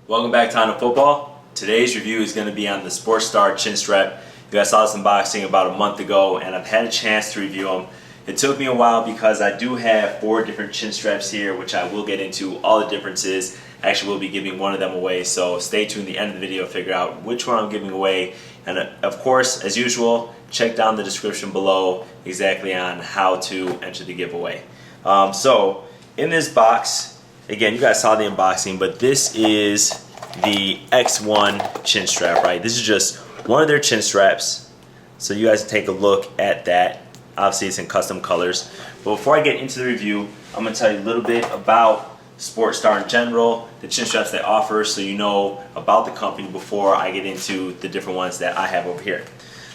Welcome back to On to Football. Today's review is going to be on the SportStar chin strap. You guys saw this unboxing about a month ago, and I've had a chance to review them. It took me a while because I do have 4 different chin straps here, which I will get into all the differences. Actually, we'll be giving one of them away, so stay tuned to the end of the video to figure out which one I'm giving away. And of course, as usual, check down the description below exactly on how to enter the giveaway. So in this box, again, you guys saw the unboxing, but this is the X1 chin strap, right? This is just one of their chin straps. So you guys take a look at that. Obviously, it's in custom colors. But before I get into the review, I'm going to tell you a little bit about SportStar in general, the chin straps they offer, so you know about the company before I get into the different ones that I have over here.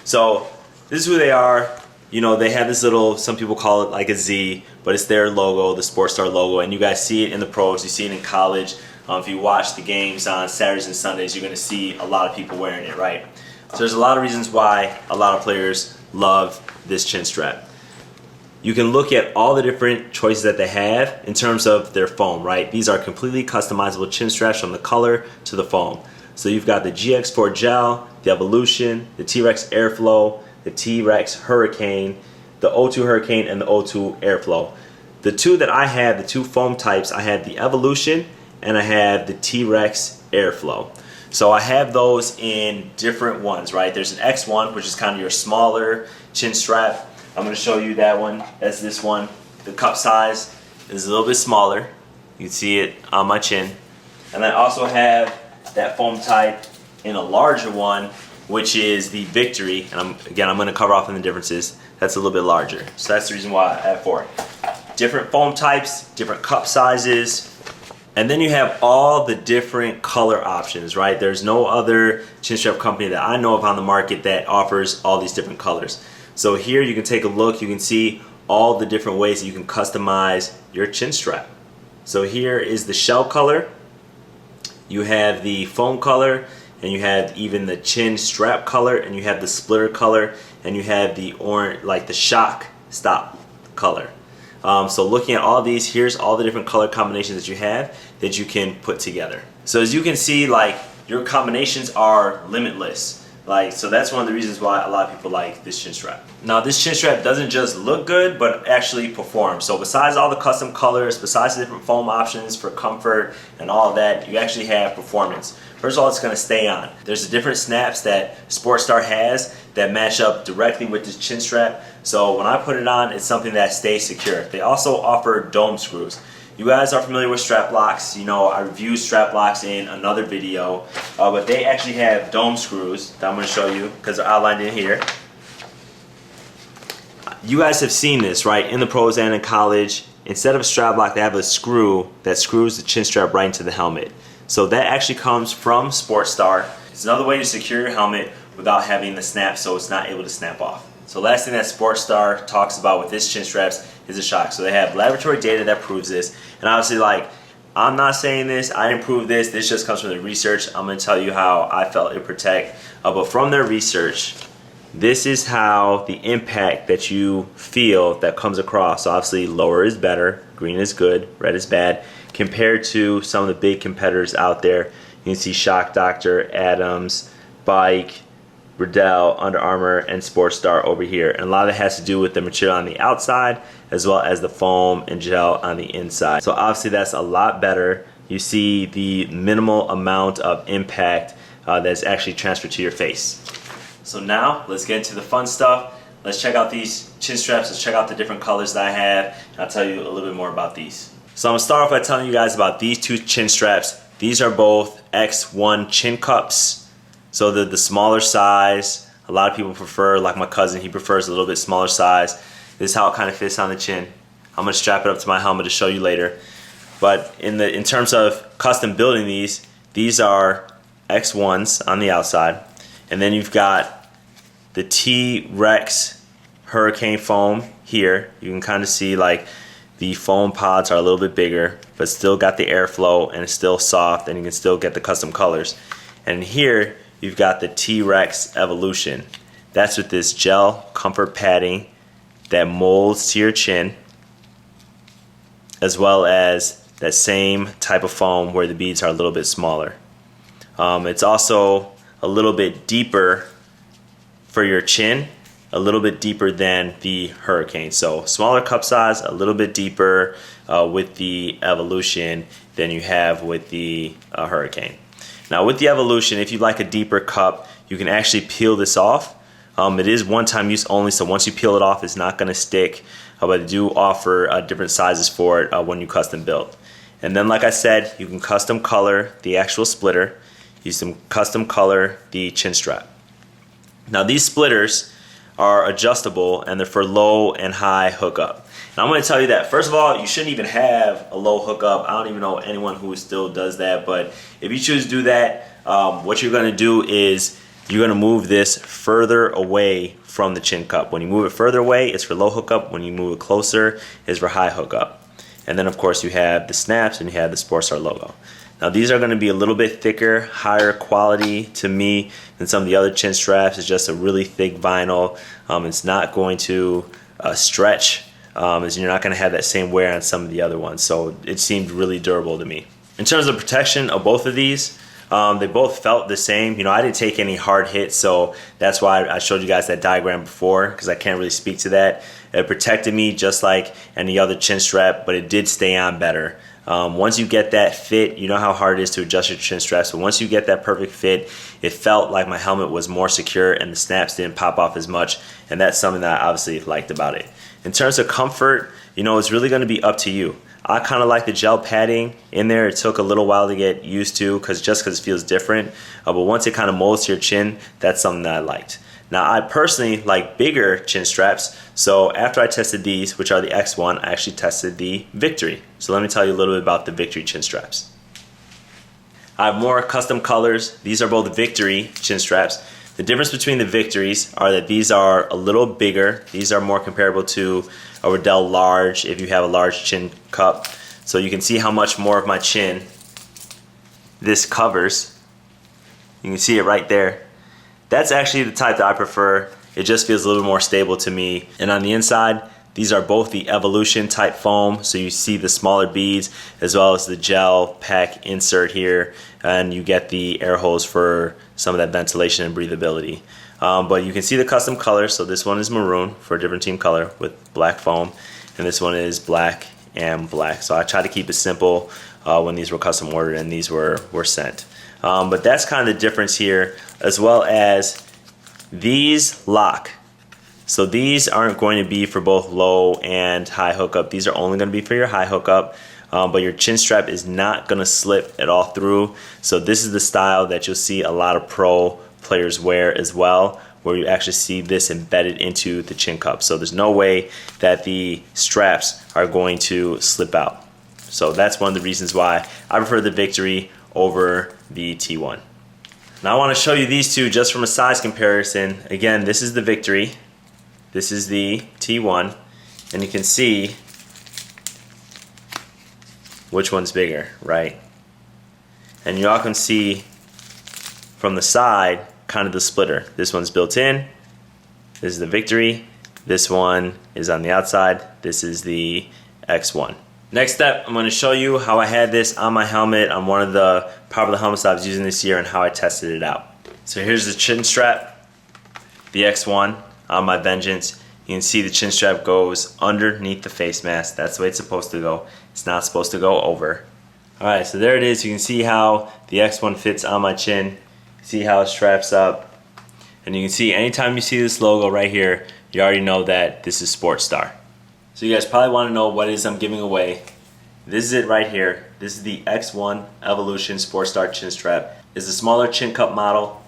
So this is who they are. You know, they have this little, some people call it like a Z, but it's their logo, the SportStar logo, and you guys see it in the pros, you see it in college. If you watch the games on Saturdays and Sundays, you're going to see a lot of people wearing it, right? So there's a lot of reasons why a lot of players love this chin strap. You can look at all the different choices that they have in terms of their foam, right? These are completely customizable chin straps from the color to the foam. So you've got the GX4 Gel, the Evolution, the T-Rex Airflow, the T-Rex Hurricane, the O2 Hurricane, and the O2 Airflow. The two that I have, the two foam types, I have the Evolution and I have the T-Rex Airflow. So I have those in different ones, right? There's an X1, which is kind of your smaller chin strap. I'm going to show you that one. That's this one. The cup size is a little bit smaller. You can see it on my chin. And I also have that foam type in a larger one, which is the Victory, and I'm going to cover off on the differences. That's a little bit larger. So that's the reason why I have 4. Different foam types, different cup sizes, and then you have all the different color options, right? There's no other chin strap company that I know of on the market that offers all these different colors. So here you can take a look, you can see all the different ways that you can customize your chin strap. So here is the shell color, you have the foam color, and you have even the chin strap color, and you have the splitter color, and you have the orange, like the shock stop color. So looking at all these, here's all the different color combinations that you have that you can put together. So as you can see, like, your combinations are limitless. Like, so that's one of the reasons why a lot of people like this chin strap. Now this chin strap doesn't just look good, but actually performs. So besides all the custom colors, besides the different foam options for comfort and all of that, you actually have performance. First of all, it's going to stay on. There's different snaps that SportStar has that match up directly with this chin strap. So when I put it on, it's something that stays secure. They also offer dome screws. You guys are familiar with strap locks. You know, I reviewed strap locks in another video, but they actually have dome screws that I'm going to show you because they're outlined in here. You guys have seen this, right? In the pros and in college, instead of a strap lock, they have a screw that screws the chin strap right into the helmet. So that actually comes from SportStar. It's another way to secure your helmet without having the snap so it's not able to snap off. So last thing that SportStar talks about with this chin straps is the shock. So they have laboratory data that proves this. And obviously, like, I'm not saying this, I didn't prove this, this just comes from the research. I'm going to tell you how I felt it protect. But from their research, this is how the impact that you feel that comes across. So obviously, lower is better, green is good, red is bad. Compared to some of the big competitors out there, you can see Shock Doctor, Adams, Bike, Riddell, Under Armour, and SportStar over here. And a lot of it has to do with the material on the outside as well as the foam and gel on the inside. So obviously that's a lot better. You see the minimal amount of impact that's actually transferred to your face. So now let's get into the fun stuff. Let's check out these chin straps. Let's check out the different colors that I have. And I'll tell you a little bit more about these. So I'm going to start off by telling you guys about these 2 chin straps. These are both X1 chin cups. So they're the smaller size. A lot of people prefer, like my cousin, he prefers a little bit smaller size. This is how it kind of fits on the chin. I'm going to strap it up to my helmet to show you later. But in terms of custom building these are X1s on the outside. And then you've got the T-Rex Hurricane foam here. You can kind of see, like, the foam pods are a little bit bigger, but still got the airflow and it's still soft, and you can still get the custom colors. And here you've got the T-Rex Evolution. That's with this gel comfort padding that molds to your chin, as well as that same type of foam where the beads are a little bit smaller. It's also a little bit deeper for your chin, a little bit deeper than the Hurricane. So smaller cup size, a little bit deeper with the Evolution than you have with the Hurricane. Now with the Evolution, if you like a deeper cup, you can actually peel this off. It is one-time use only, so once you peel it off, it's not going to stick, but they do offer different sizes for it when you custom build. And then like I said, you can custom color the actual splitter. You can custom color the chin strap. Now these splitters are adjustable and they're for low and high hookup. And I'm going to tell you that first of all, you shouldn't even have a low hookup. I don't even know anyone who still does that, but if you choose to do that, what you're going to do is you're going to move this further away from the chin cup. When you move it further away, it's for low hookup. When you move it closer, it's for high hookup. And then of course you have the snaps and you have the SportStar logo. Now these are going to be a little bit thicker, higher quality to me than some of the other chin straps. It's just a really thick vinyl. It's not going to stretch, as you're not going to have that same wear on some of the other ones. So it seemed really durable to me. In terms of protection of both of these, they both felt the same. You know, I didn't take any hard hits, so that's why I showed you guys that diagram before, because I can't really speak to that. It protected me just like any other chin strap, but it did stay on better. Once you get that fit, you know how hard it is to adjust your chin strap. So once you get that perfect fit, it felt like my helmet was more secure and the snaps didn't pop off as much. And that's something that I obviously liked about it. In terms of comfort, you know, it's really going to be up to you. I kind of like the gel padding in there. It took a little while to get used to because it feels different. But once it kind of molds to your chin, that's something that I liked. Now I personally like bigger chin straps, so after I tested these, which are the X1, I actually tested the Victory. So let me tell you a little bit about the Victory chin straps. I have more custom colors. These are both Victory chin straps. The difference between the Victories are that these are a little bigger. These are more comparable to a Riddell Large if you have a large chin cup. So you can see how much more of my chin this covers. You can see it right there. That's actually the type that I prefer. It just feels a little more stable to me. And on the inside, these are both the Evolution type foam. So you see the smaller beads as well as the gel pack insert here. And you get the air holes for some of that ventilation and breathability. But you can see the custom color. So this one is maroon for a different team color with black foam. And this one is black and black. So I tried to keep it simple when these were custom ordered and these were sent. But that's kind of the difference here, as well as these lock. So these aren't going to be for both low and high hookup. These are only going to be for your high hookup, but your chin strap is not going to slip at all through. So this is the style that you'll see a lot of pro players wear as well, where you actually see this embedded into the chin cup. So there's no way that the straps are going to slip out. So that's one of the reasons why I prefer the Victory over the T1. Now I want to show you these two just from a size comparison. Again, this is the Victory, this is the T1, and you can see which one's bigger, right? And you all can see from the side kind of the splitter. This one's built in, this is the Victory, this one is on the outside, this is the X1. Next step, I'm going to show you how I had this on my helmet on one of the popular helmets I was using this year and how I tested it out. So here's the chin strap, the X1 on my Vengeance. You can see the chin strap goes underneath the face mask. That's the way it's supposed to go. It's not supposed to go over. Alright, so there it is. You can see how the X1 fits on my chin. See how it straps up. And you can see anytime you see this logo right here, you already know that this is SportStar. So you guys probably want to know what it is I'm giving away. This is it right here. This is the X1 Evolution SportStar chin strap. It's a smaller chin cup model.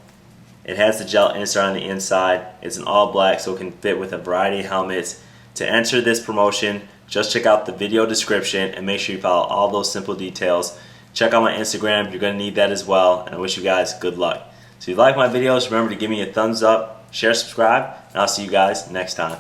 It has the gel insert on the inside. It's in all black, so it can fit with a variety of helmets. To enter this promotion, just check out the video description and make sure you follow all those simple details. Check out my Instagram. You're going to need that as well. And I wish you guys good luck. So if you like my videos, remember to give me a thumbs up, share, subscribe, and I'll see you guys next time.